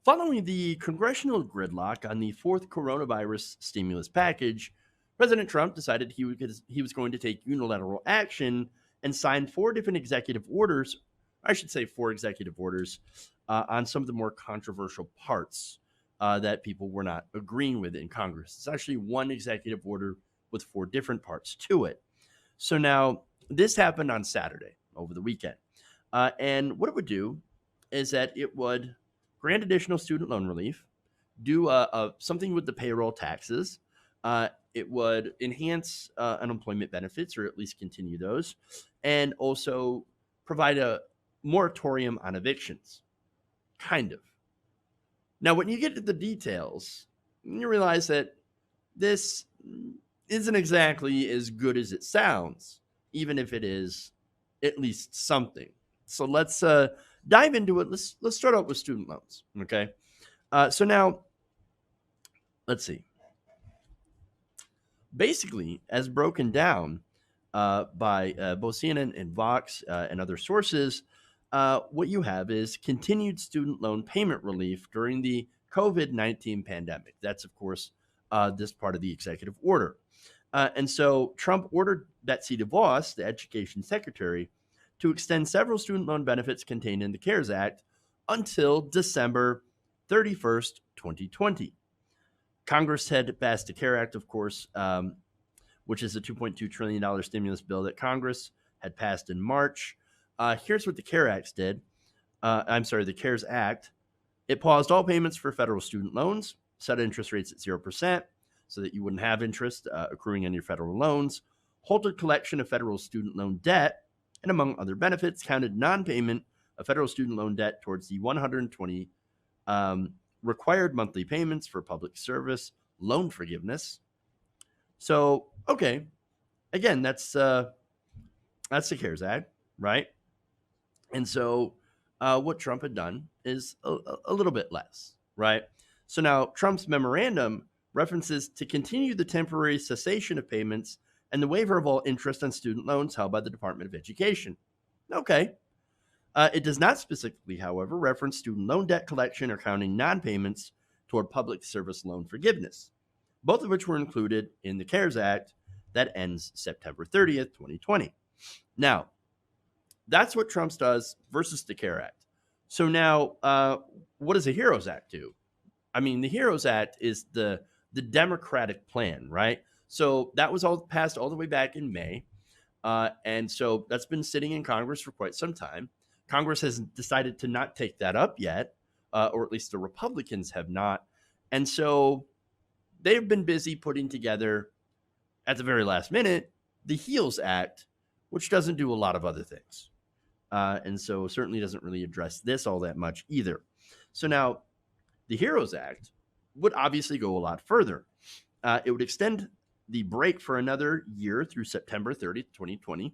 Following the congressional gridlock on the fourth coronavirus stimulus package, President Trump decided he was going to take unilateral action and sign four different executive orders. I should say four executive orders on some of the more controversial parts that people were not agreeing with in Congress. It's actually one executive order with four different parts to it. So now this happened on Saturday over the weekend. And what it would do is that it would grant additional student loan relief, do something with the payroll taxes. It would enhance unemployment benefits, or at least continue those, and also provide a moratorium on evictions. Kind of. Now, when you get to the details, you realize that this isn't exactly as good as it sounds, even if it is at least something. So let's dive into it. Let's start out with student loans. Okay. So now, let's see. Basically, as broken down by both CNN and Vox and other sources, what you have is continued student loan payment relief during the COVID-19 pandemic. That's, of course, this part of the executive order. And so Trump ordered Betsy DeVos, the education secretary, to extend several student loan benefits contained in the CARES Act until December 31st, 2020. Congress had passed the CARE Act, of course, which is a $2.2 trillion stimulus bill that Congress had passed in March. Here's what the the CARES Act. It paused all payments for federal student loans, set interest rates at 0% so that you wouldn't have interest accruing on your federal loans, halted collection of federal student loan debt, and among other benefits, counted non-payment of federal student loan debt towards the 120 required monthly payments for public service loan forgiveness. So, okay, again, that's the CARES Act, right? And so, what Trump had done is a little bit less, right? So now Trump's memorandum references to continue the temporary cessation of payments and the waiver of all interest on student loans held by the Department of Education. Okay. It does not specifically, however, reference student loan debt collection or counting non-payments toward public service loan forgiveness, both of which were included in the CARES Act that ends September 30th, 2020. Now, that's what Trump's does versus the CARE Act. So now, what does the HEROES Act do? I mean, the HEROES Act is the Democratic plan, right? So that was all passed all the way back in May. And so that's been sitting in Congress for quite some time. Congress has decided to not take that up yet, or at least the Republicans have not. And so they've been busy putting together, at the very last minute, the HEALS Act, which doesn't do a lot of other things. And so certainly doesn't really address this all that much either. So now the HEROES Act would obviously go a lot further. It would extend the break for another year through September 30th, 2020.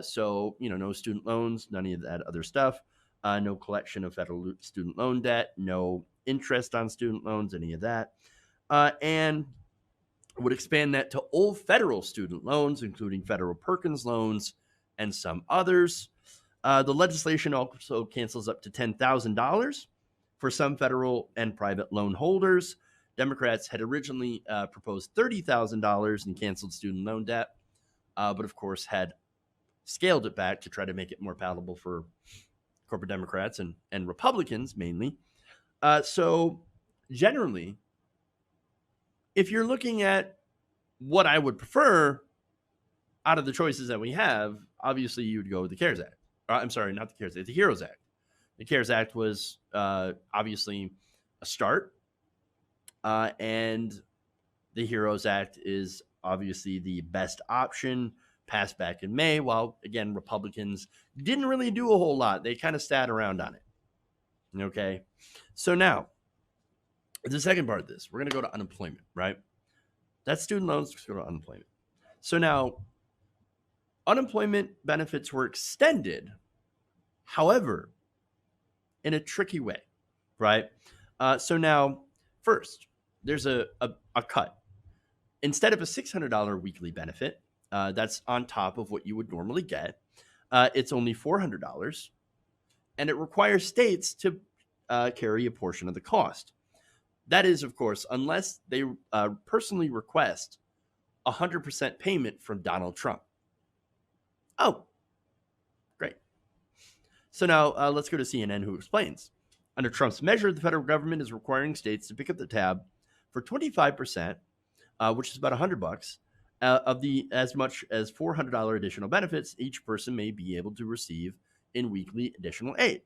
So, no student loans, none of that other stuff, no collection of federal student loan debt, no interest on student loans, any of that. And would expand that to all federal student loans, including federal Perkins loans and some others. The legislation also cancels up to $10,000 for some federal and private loan holders. Democrats had originally proposed $30,000 in canceled student loan debt, but of course had scaled it back to try to make it more palatable for corporate Democrats and Republicans mainly. So generally, if you're looking at what I would prefer out of the choices that we have, obviously you would go with the CARES Act. I'm sorry, not the CARES Act, the HEROES Act. The CARES Act was obviously a start, and the HEROES Act is obviously the best option, passed back in May, while, again, Republicans didn't really do a whole lot. They kind of sat around on it. Okay? So now, the second part of this, we're going to go to unemployment, right? That's student loans. Let's go to unemployment. So now, unemployment benefits were extended, however, in a tricky way, right? So now, first, there's a cut. Instead of a $600 weekly benefit, that's on top of what you would normally get, it's only $400, and it requires states to carry a portion of the cost. That is, of course, unless they personally request 100% payment from Donald Trump. Oh, great. So now let's go to CNN, who explains. Under Trump's measure, the federal government is requiring states to pick up the tab for 25%, which is about $100, of the as much as $400 additional benefits each person may be able to receive in weekly additional aid.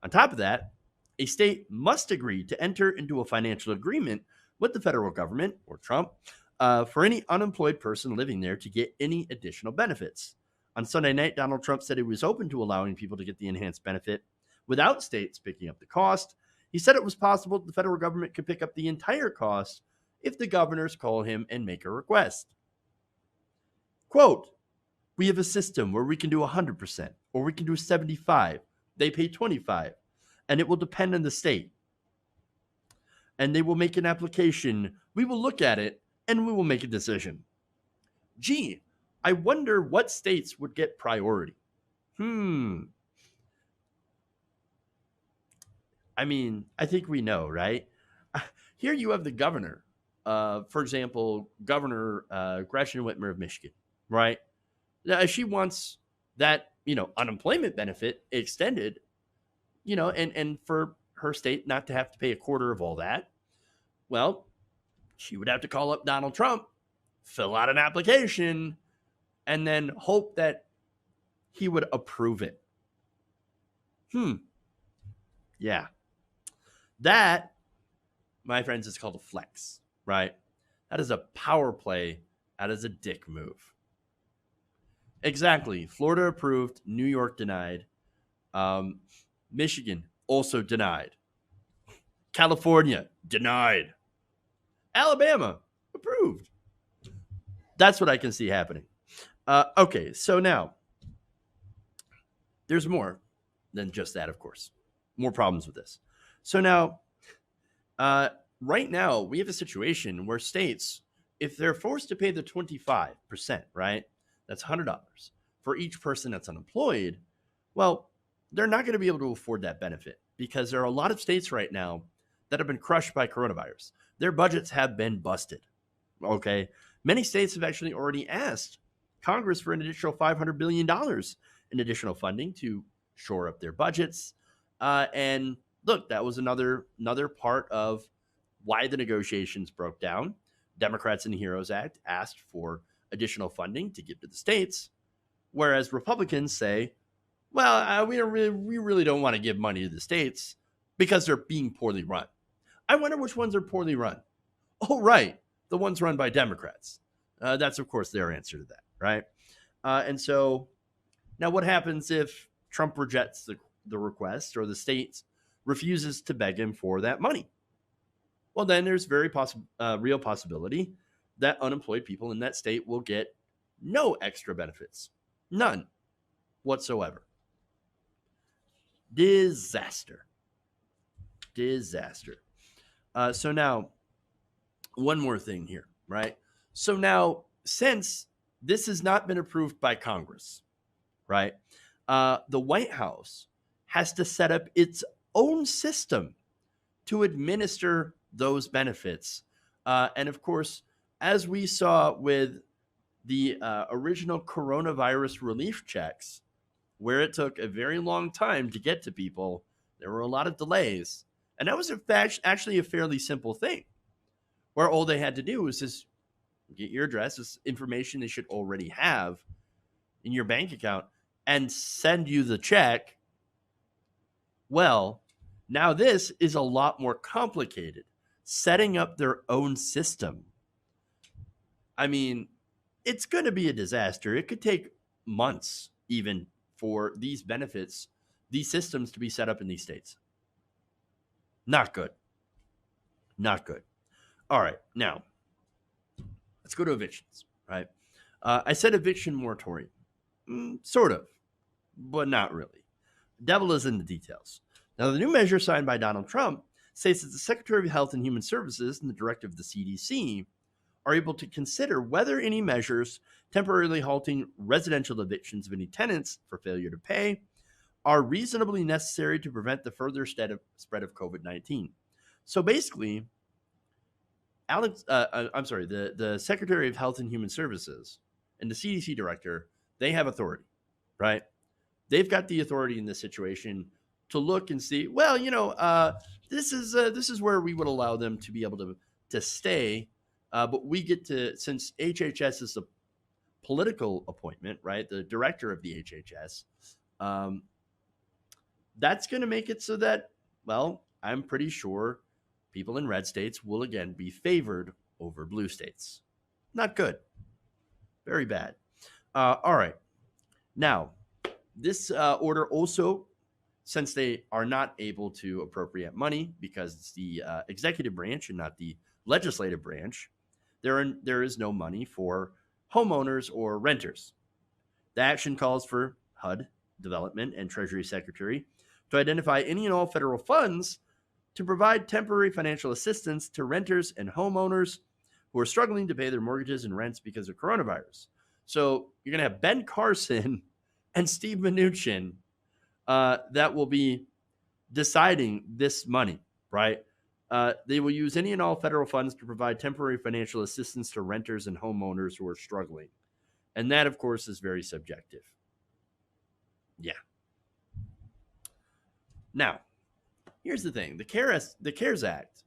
On top of that, a state must agree to enter into a financial agreement with the federal government, or Trump, for any unemployed person living there to get any additional benefits. On Sunday night, Donald Trump said he was open to allowing people to get the enhanced benefit without states picking up the cost. He said it was possible the federal government could pick up the entire cost if the governors call him and make a request. Quote, we have a system where we can do 100% or we can do 75. They pay 25, and it will depend on the state. And they will make an application. We will look at it and we will make a decision. Gee, I wonder what states would get priority. I mean, I think we know, right? Here you have the governor, for example, Governor Gretchen Whitmer of Michigan, right? She wants that, unemployment benefit extended, and for her state not to have to pay a quarter of all that. Well, she would have to call up Donald Trump, fill out an application, and then hope that he would approve it. Yeah. That, my friends, is called a flex, right? That is a power play. That is a dick move. Exactly. Florida approved. New York denied. Michigan also denied. California denied. Alabama approved. That's what I can see happening. Okay, so now there's more than just that, of course. More problems with this. So now, right now, we have a situation where states, if they're forced to pay the 25%, right, that's $100 for each person that's unemployed, well, they're not going to be able to afford that benefit because there are a lot of states right now that have been crushed by coronavirus. Their budgets have been busted, okay? Many states have actually already asked Congress for an additional $500 billion in additional funding to shore up their budgets. And look, that was another part of why the negotiations broke down. Democrats in the HEROES Act asked for additional funding to give to the states, whereas Republicans say, well, we really don't want to give money to the states because they're being poorly run. I wonder which ones are poorly run. Oh, right, the ones run by Democrats. That's, of course, their answer to that, right? And so now what happens if Trump rejects the request or the state refuses to beg him for that money? Well, then there's very real possibility that unemployed people in that state will get no extra benefits. None whatsoever. Disaster. So now, one more thing here, right? So now, since this has not been approved by Congress, right, the White House has to set up its own system to administer those benefits. And of course, as we saw with the original coronavirus relief checks, where it took a very long time to get to people, there were a lot of delays. And that was actually a fairly simple thing, where all they had to do was just get your address, this information they should already have in your bank account, and send you the check. Well, now this is a lot more complicated, setting up their own system. I mean, it's going to be a disaster. It could take months even for these benefits, these systems to be set up in these states. Not good. Not good. All right, now let's go to evictions, right? I said eviction moratorium. Sort of, but not really. Devil is in the details. Now, the new measure signed by Donald Trump states that the Secretary of Health and Human Services and the director of the CDC are able to consider whether any measures temporarily halting residential evictions of any tenants for failure to pay are reasonably necessary to prevent the further spread of COVID-19. So basically, the Secretary of Health and Human Services and the CDC director, they have authority, right? They've got the authority in this situation to look and see, well, this is where we would allow them to be able to stay, but we get to, since HHS is a political appointment, right? The director of the HHS, that's going to make it so that, well, I'm pretty sure people in red states will again be favored over blue states. Not good. Very bad. All right. Now, this order also, since they are not able to appropriate money because it's the executive branch and not the legislative branch, there is no money for homeowners or renters. The action calls for HUD Development and Treasury Secretary to identify any and all federal funds to provide temporary financial assistance to renters and homeowners who are struggling to pay their mortgages and rents because of coronavirus. So you're going to have Ben Carson and Steve Mnuchin that will be deciding this money, right? They will use any and all federal funds to provide temporary financial assistance to renters and homeowners who are struggling. And that, of course, is very subjective. Yeah. Now, here's the thing. The CARES Act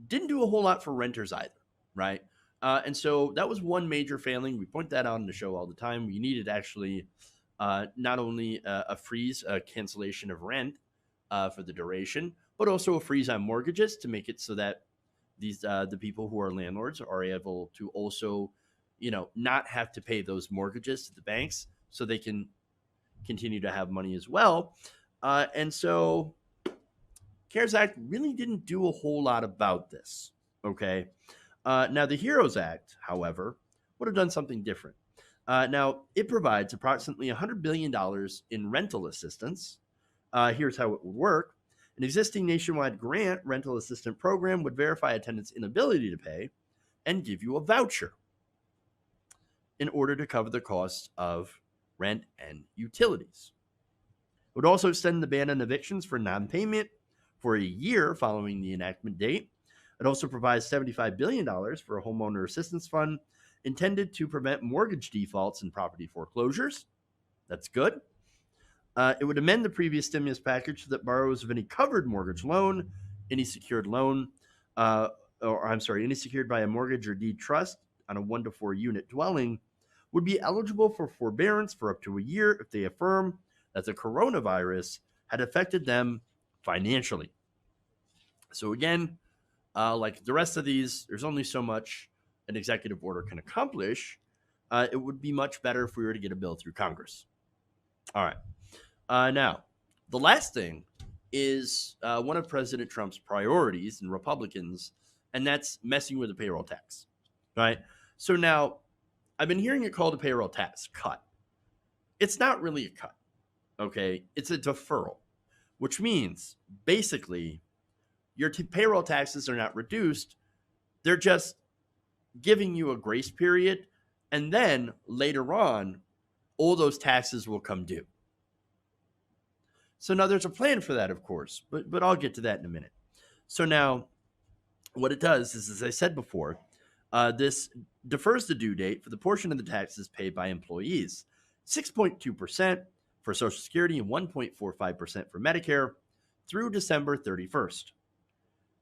didn't do a whole lot for renters either, right? And so that was one major failing. We point that out in the show all the time. We needed actually not only a freeze, a cancellation of rent for the duration, but also a freeze on mortgages to make it so that these the people who are landlords are able to also, not have to pay those mortgages to the banks, so they can continue to have money as well. And so CARES Act really didn't do a whole lot about this. Okay. Now, the HEROES Act, however, would have done something different. Now, it provides approximately $100 billion in rental assistance. Here's how it would work. An existing nationwide grant rental assistance program would verify a tenant's inability to pay and give you a voucher in order to cover the costs of rent and utilities. It would also extend the ban on evictions for non-payment for a year following the enactment date. It also provides $75 billion for a homeowner assistance fund intended to prevent mortgage defaults and property foreclosures. That's good. It would amend the previous stimulus package so that borrowers of any covered mortgage loan, any secured loan, any secured by a mortgage or deed trust on a 1 to 4 unit dwelling would be eligible for forbearance for up to a year if they affirm that the coronavirus had affected them financially. So again, like the rest of these, there's only so much an executive order can accomplish. It would be much better if we were to get a bill through Congress. All right. Now, the last thing is one of President Trump's priorities and Republicans, and that's messing with the payroll tax, right? So now, I've been hearing it called a payroll tax cut. It's not really a cut, okay? It's a deferral, which means basically your payroll taxes are not reduced. They're just giving you a grace period, and then later on, all those taxes will come due. So now there's a plan for that, of course, but I'll get to that in a minute. So now what it does is, as I said before, this defers the due date for the portion of the taxes paid by employees, 6.2% for Social Security and 1.45% for Medicare through December 31st.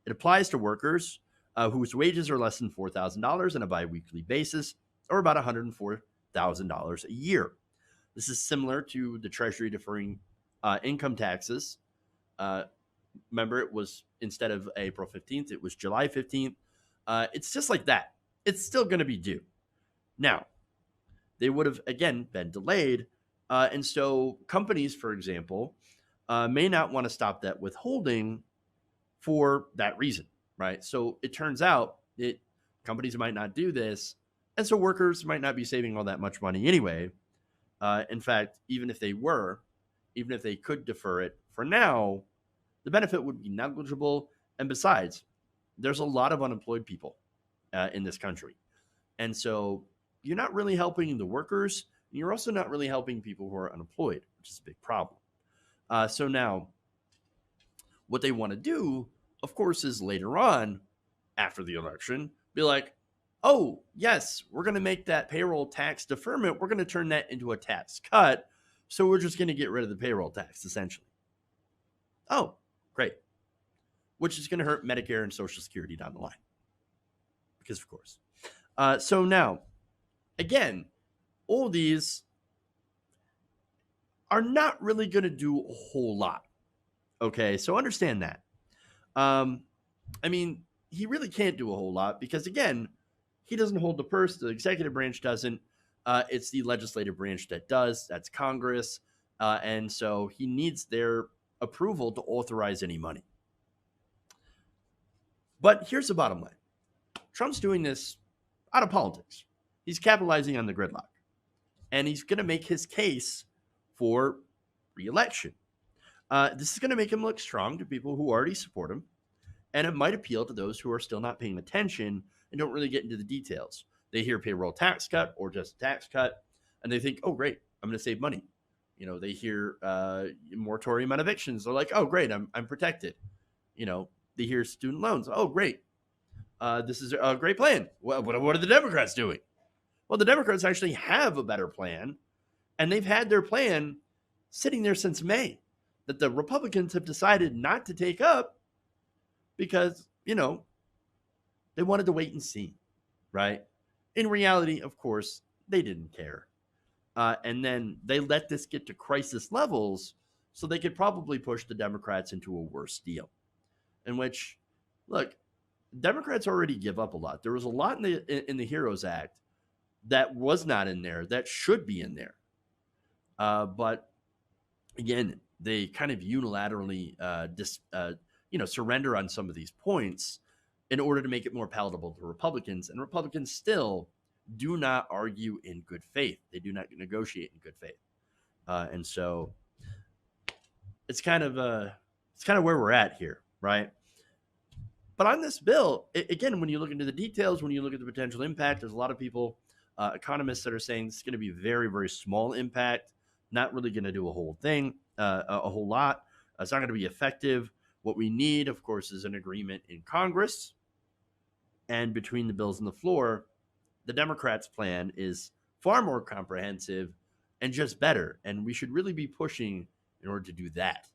It applies to workers whose wages are less than $4,000 on a biweekly basis, or about $104,000 a year. This is similar to the Treasury deferring income taxes. Remember, it was, instead of April 15th, it was July 15th. It's just like that. It's still going to be due. Now, they would have, again, been delayed. And so companies, for example, may not want to stop that withholding for that reason, right? So it turns out that companies might not do this. And so workers might not be saving all that much money anyway. In fact, even if they could defer it for now, the benefit would be negligible. And besides, there's a lot of unemployed people in this country. And so you're not really helping the workers. And you're also not really helping people who are unemployed, which is a big problem. So now, what they want to do, of course, is later on, after the election, be like, oh, yes, we're going to make that payroll tax deferment. We're going to turn that into a tax cut. So we're just going to get rid of the payroll tax, essentially. Oh, great. Which is going to hurt Medicare and Social Security down the line. Because, of course. So now, again, all these are not really going to do a whole lot. Okay, so understand that. I mean, he really can't do a whole lot because, again, he doesn't hold the purse. The executive branch doesn't. It's the legislative branch that does. That's Congress. And so he needs their approval to authorize any money. But here's the bottom line. Trump's doing this out of politics. He's capitalizing on the gridlock. And he's going to make his case for re-election. This is going to make him look strong to people who already support him. And it might appeal to those who are still not paying attention and don't really get into the details. They hear payroll tax cut or just a tax cut, and they think, oh, great, I'm going to save money. You know, they hear moratorium on evictions. They're like, oh, great, I'm protected. You know, they hear student loans. Oh, great. This is a great plan. What are the Democrats doing? Well, the Democrats actually have a better plan, and they've had their plan sitting there since May that the Republicans have decided not to take up because, you know, they wanted to wait and see, right? In reality, of course, they didn't care. And then they let this get to crisis levels so they could probably push the Democrats into a worse deal. In which, look, Democrats already give up a lot. There was a lot in the HEROES Act that was not in there that should be in there. But again, they kind of unilaterally surrender on some of these points in order to make it more palatable to Republicans. And Republicans still do not argue in good faith. They do not negotiate in good faith. And so it's kind of where we're at here, right? But on this bill, again, when you look into the details, when you look at the potential impact, there's a lot of people, economists, that are saying this is going to be very, very small impact, not really going to do a whole thing, a whole lot. It's not going to be effective. What we need, of course, is an agreement in Congress. And between the bills on the floor, the Democrats' plan is far more comprehensive and just better. And we should really be pushing in order to do that.